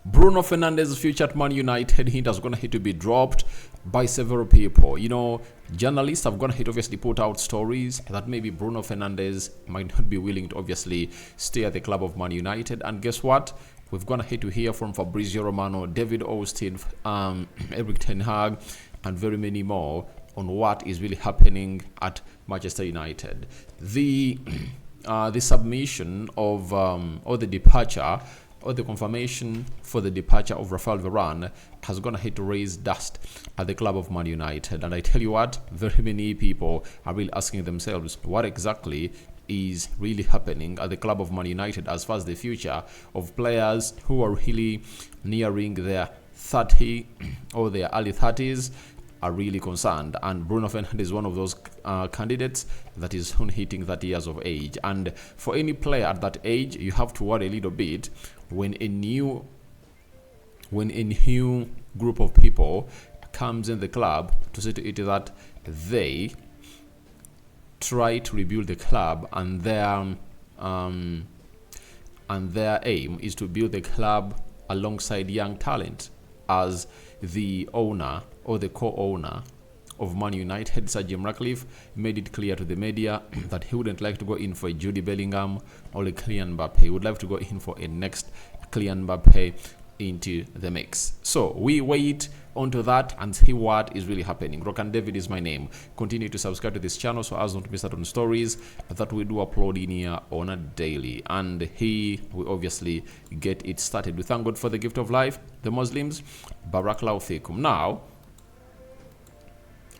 Bruno Fernandes' future at Man United hint has gone ahead to be dropped by several people. Journalists have gone ahead to obviously put out stories that maybe Bruno Fernandes might not be willing to obviously stay at the club of Man United. And guess what? We've gone ahead to hear from Fabrizio Romano, David Austin, Eric Ten Hag, and very many more on what is really happening at Manchester United. The submission of or the departure or the confirmation for the departure of Rafael Varane has gone ahead to raise dust at the club of Man United. And I tell you what, very many people are really asking themselves what exactly is really happening at the club of Man United as far as the future of players who are really nearing their 30 or their early 30s are really concerned. And Bruno Fernandes is one of those candidates that is hitting 30 years of age. And for any player at that age, you have to worry a little bit when a new group of people comes in the club to say to it that they try to rebuild the club, and their aim is to build the club alongside young talent, as the owner or the co-owner of Man United, Sir Jim Ratcliffe, made it clear to the media that he wouldn't like to go in for a Jude Bellingham or a Kylian Mbappe. He would like to go in for a next Kylian Mbappe into the mix. So we wait onto that and see what is really happening. Rock and David is my name. Continue to subscribe to this channel so as not to miss out on stories that we do upload in here on a daily. And he will obviously get it started. We thank God for the gift of life, the Muslims. Barakallahu fikum. Now,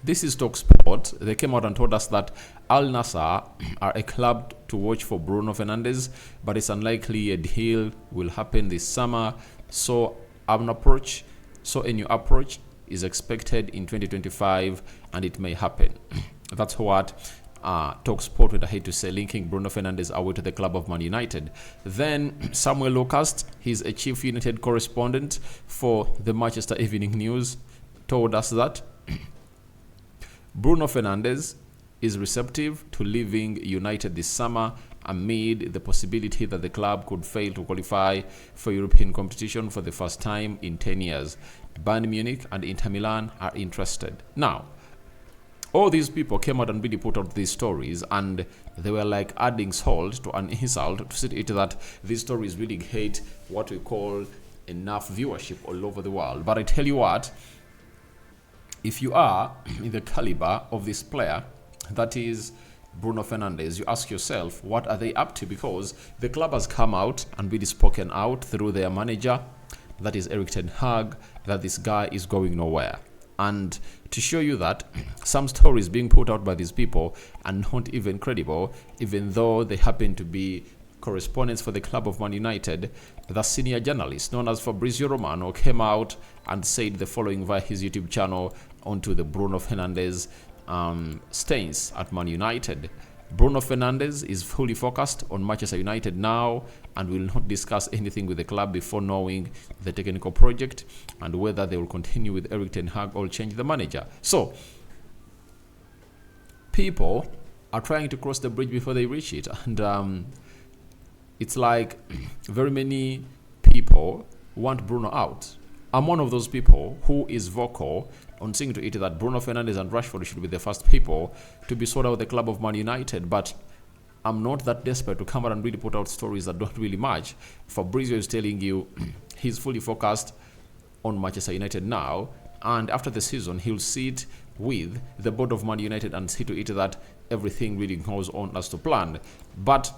this is TalkSport. They came out and told us that Al Nassr are a club to watch for Bruno Fernandes, but it's unlikely a deal will happen this summer. So a new approach is expected in 2025, and it may happen. That's what TalkSport would hate to say, linking Bruno Fernandes away to the club of Man United. Then Samuel Locust, he's a chief United correspondent for the Manchester Evening News, told us that Bruno Fernandes is receptive to leaving United this summer amid the possibility that the club could fail to qualify for European competition for the first time in 10 years. Bayern Munich and Inter Milan are interested. Now, all these people came out and really put out these stories, and they were like adding salt to an insult to say it that these stories really hate what we call enough viewership all over the world. But I tell you what, if you are in the caliber of this player, that is Bruno Fernandes, you ask yourself, what are they up to? Because the club has come out and really spoken out through their manager, that is Eric Ten Hag, that this guy is going nowhere. And to show you that some stories being put out by these people are not even credible, even though they happen to be correspondents for the club of Man United, the senior journalist known as Fabrizio Romano came out and said the following via his YouTube channel onto the Bruno Fernandes stance at Man United. Bruno Fernandes is fully focused on Manchester United now and will not discuss anything with the club before knowing the technical project and whether they will continue with Eric Ten Hag or change the manager. So, people are trying to cross the bridge before they reach it, and it's like very many people want Bruno out. I'm one of those people who is vocal on saying to it that Bruno Fernandes and Rashford should be the first people to be sold out of the club of Man United, but I'm not that desperate to come out and really put out stories that don't really match. Fabrizio is telling you he's fully focused on Manchester United now, and after the season he'll sit with the board of Man United and see to it that everything really goes on as to plan. But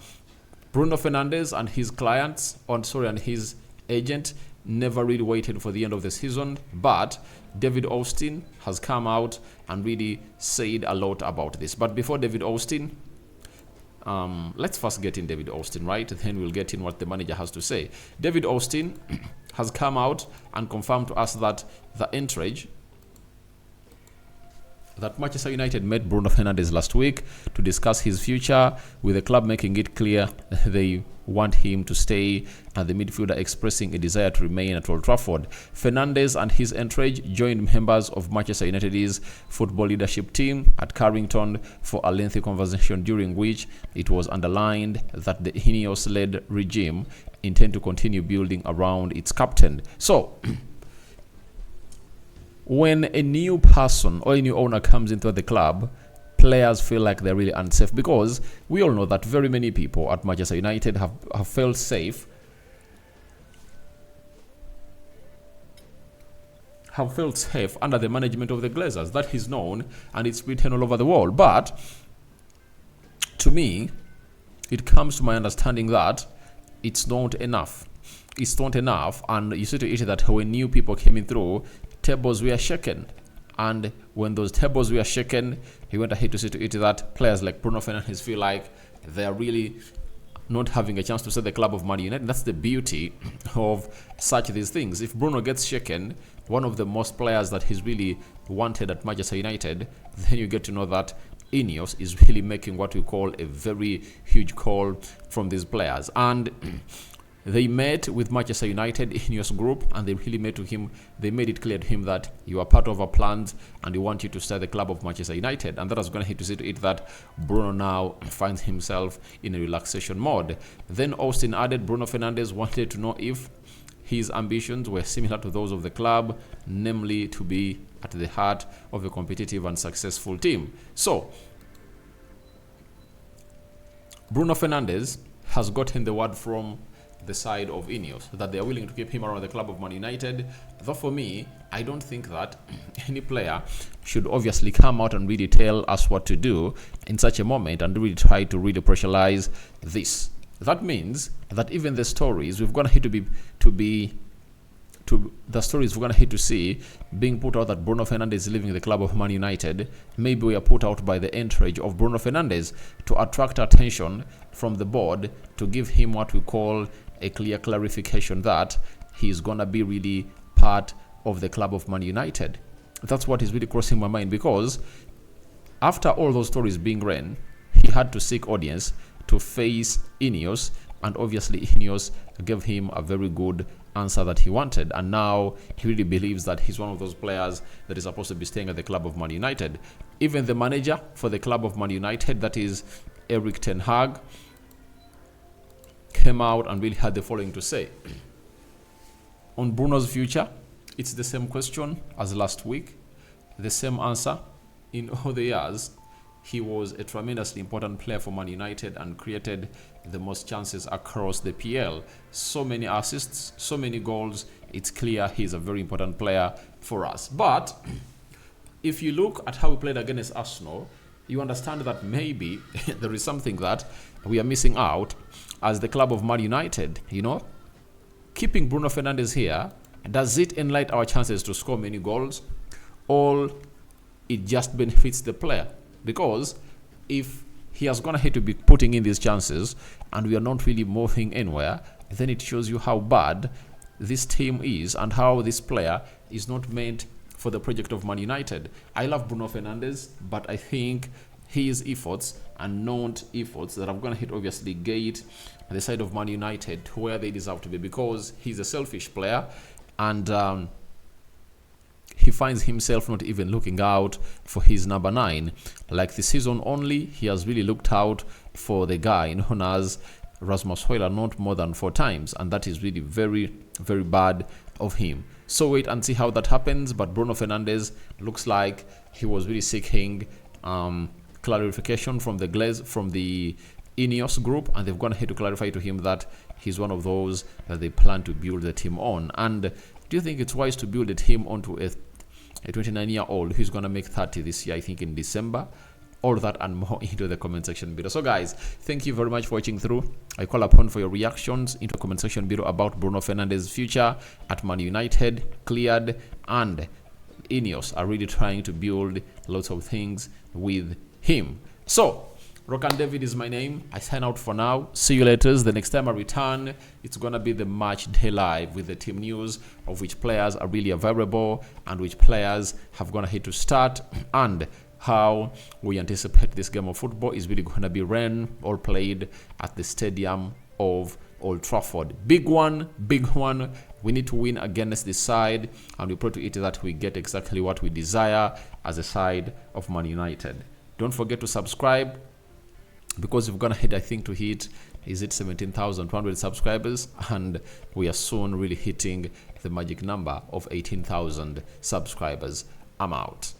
Bruno Fernandes and his clients, and his agent, never really waited for the end of the season, but David Austin has come out and really said a lot about this. But before David Austin, let's first get in David Austin, right? Then we'll get in what the manager has to say. David Austin has come out and confirmed to us that the entourage that Manchester United met Bruno Fernandes last week to discuss his future, with the club making it clear they want him to stay, and the midfielder expressing a desire to remain at Old Trafford. Fernandes and his entourage joined members of Manchester United's football leadership team at Carrington for a lengthy conversation, during which it was underlined that the Ineos-led regime intend to continue building around its captain. So, when a new person or a new owner comes into the club, players feel like they're really unsafe, because we all know that very many people at Manchester United have felt safe, under the management of the Glazers. That is known, and it's written all over the world. But to me, it comes to my understanding that it's not enough. It's not enough, and you see to it that when new people came in through, tables were shaken. And when those tables were shaken, he went ahead to say to it that players like Bruno Fernandes feel like they are really not having a chance to set the club of Man United. That's the beauty of such these things. If Bruno gets shaken, one of the most players that he's really wanted at Manchester United, then you get to know that Ineos is really making what we call a very huge call from these players. And they met with Manchester United Ineos group, and they really made it clear to him that you are part of our plans and we want you to stay the club of Manchester United. And that was going to hit to see to it that Bruno now finds himself in a relaxation mode. Then Austin added Bruno Fernandes wanted to know if his ambitions were similar to those of the club, namely to be at the heart of a competitive and successful team. So, Bruno Fernandes has gotten the word from the side of Ineos that they are willing to keep him around the club of Man United. Though for me, I don't think that any player should obviously come out and really tell us what to do in such a moment and really try to really pressurize this. That means that even the stories we're going to hit to see being put out that Bruno Fernandes is leaving the club of Man United, maybe we are put out by the entourage of Bruno Fernandes to attract attention from the board, to give him what we call a clear clarification that he's gonna be really part of the club of Man United. That's what is really crossing my mind, because after all those stories being ran, he had to seek audience to face Ineos, and obviously Ineos gave him a very good answer that he wanted, and now he really believes that he's one of those players that is supposed to be staying at the club of Man United. Even the manager for the club of Man United, that is Erik ten Hag, came out and really had the following to say. On Bruno's future, it's the same question as last week, the same answer. In all the years, he was a tremendously important player for Man United and created the most chances across the PL. So many assists, so many goals. It's clear he's a very important player for us. But if you look at how we played against Arsenal, you understand that maybe there is something that we are missing out as the club of Man United. You know, keeping Bruno Fernandes here, does it enlighten our chances to score many goals, or it just benefits the player? Because if he has gone ahead to be putting in these chances and we are not really moving anywhere, then it shows you how bad this team is and how this player is not meant for the project of Man United. I love Bruno Fernandes, but I think his efforts and not efforts that have gone ahead obviously get the side of Man United to where they deserve to be, because he's a selfish player, and he finds himself not even looking out for his number 9. Like this season only, he has really looked out for the guy known as Rasmus Højlund not more than 4 times, and that is really very, very bad of him. So wait and see how that happens. But Bruno Fernandes looks like he was really seeking clarification from the Ineos group, and they've gone ahead to clarify to him that he's one of those that they plan to build the team on. And do you think it's wise to build a team onto a 29-year-old who's going to make 30 this year, I think in December? All that and more into the comment section below. So guys, thank you very much for watching through. I call upon for your reactions into the comment section below about Bruno Fernandes' future at Man United, cleared, and Ineos are really trying to build lots of things with him. So Rokan David is my name. I sign out for now. See you later. The next time I return, it's going to be the match day live with the team news of which players are really available and which players have gone ahead to start, and how we anticipate this game of football is really going to be ran or played at the stadium of Old Trafford. Big one. We need to win against this side, and we pray to it that we get exactly what we desire as a side of Man United. Don't forget to subscribe, because we're gonna hit, I think, to hit, is it 17,200 subscribers, and we are soon really hitting the magic number of 18,000 subscribers. I'm out.